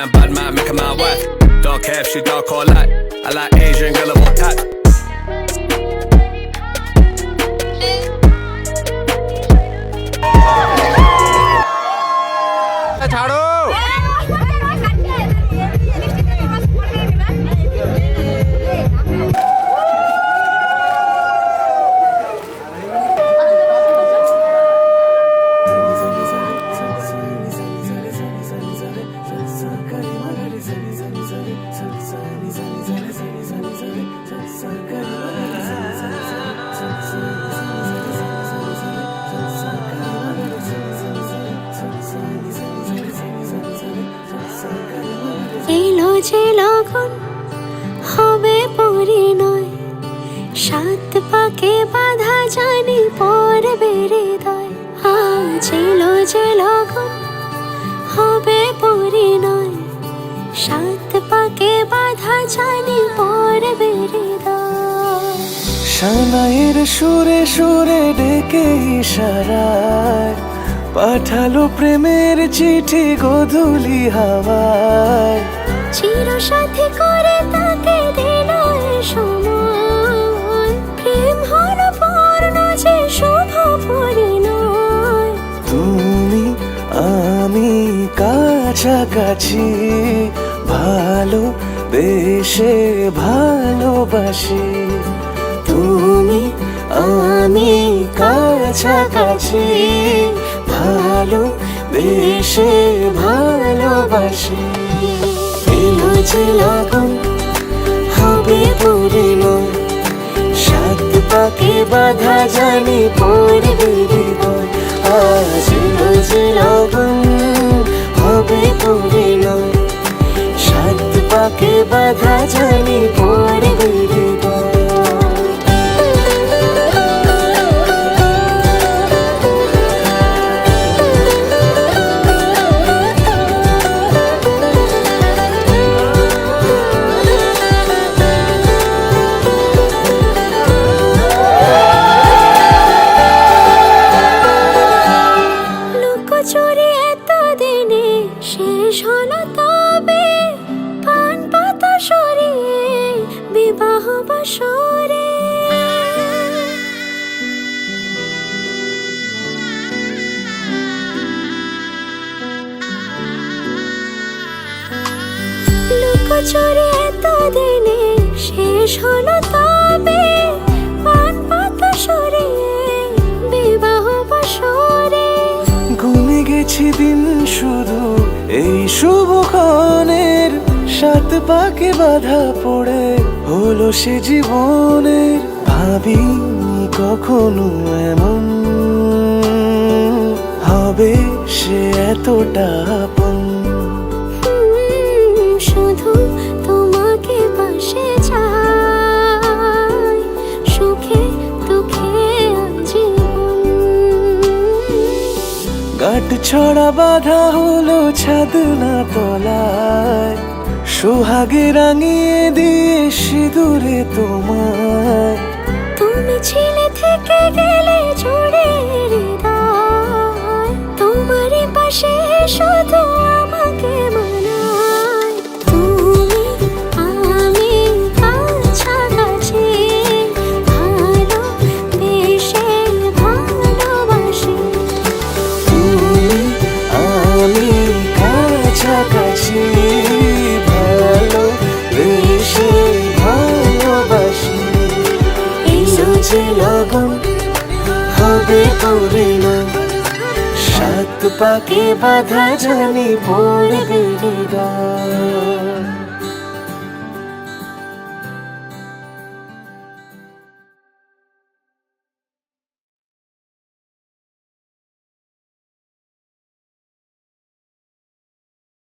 a bad man, make her my wife. Don't care if she dark or light. I like Asian girl of all type. ছাড়ো এলো যে লগন হবে পরিণয়, সাত পাকে বাধা জানি পড়বে হৃদয়। আজ এলো যে লগন হবে পরিণয়, সাত পাকে বাধা জানি পড়বে হৃদয়। সানাইয়ের সুরে সুরে ডেকে ইশারায় পাঠালো প্রেমের চিঠি গোধূলি হাওয়ায়। চির সাথী করে তাকে দিল এ সময়, প্রেম হলো পূর্ণ যে শুভ পরিণয়। তুমি আমি কাছাকাছি, ভালো বেশে ভালোবাসি। তুমি আমি কাছাকাছি, ভালো বেশে ভালোবাসি। এলো যে লগন হবে পরিণয়, সাত পাকে বাধা জানি পড়বে হৃদয়। আজ এলো যে লগন হবে পরিণয়, সাত পাকে বাধা জানি পড়বে হৃদয়। চুরি এতদিনে শেষ হলো তবে, পান পাতা সরিয়ে বিবাহ বাসরে। লুকোচুরি এতদিনে শেষ হলো তবে, পান পাতা সরিয়ে বিবাহ বাসরে। গুনে গেছি দিন শুধু এই শুভক্ষণের, সাত পাকে বাধা পড়ে হলো সে জীবনের। ভাবিনি কখনো এমন হবে সে এতটা আপন। শুধু তোমাকে পাশে চাই, সুখে দুঃখে আজীবন। গাঁট ছড়া বাধা হলো ছাদ না তলায়, সোহাগে রাঙিয়ে দিয়ে সিঁদুরে তোমায়। তুমি ছিলে থেকে গেলে জুড়ে হৃদয়, তোমারই পাশে শুধু আমাকে মানায়। তুমি আমি কাছাকাছি, ভালো বেশে ভালোবাসি। তুমি আমি কাছাকাছি, ভালো বেশে ভালোবাসি। এলো যে লগন হবে পরিণয়, সাত পাকে বাধা জানি পড়বে হৃদয়।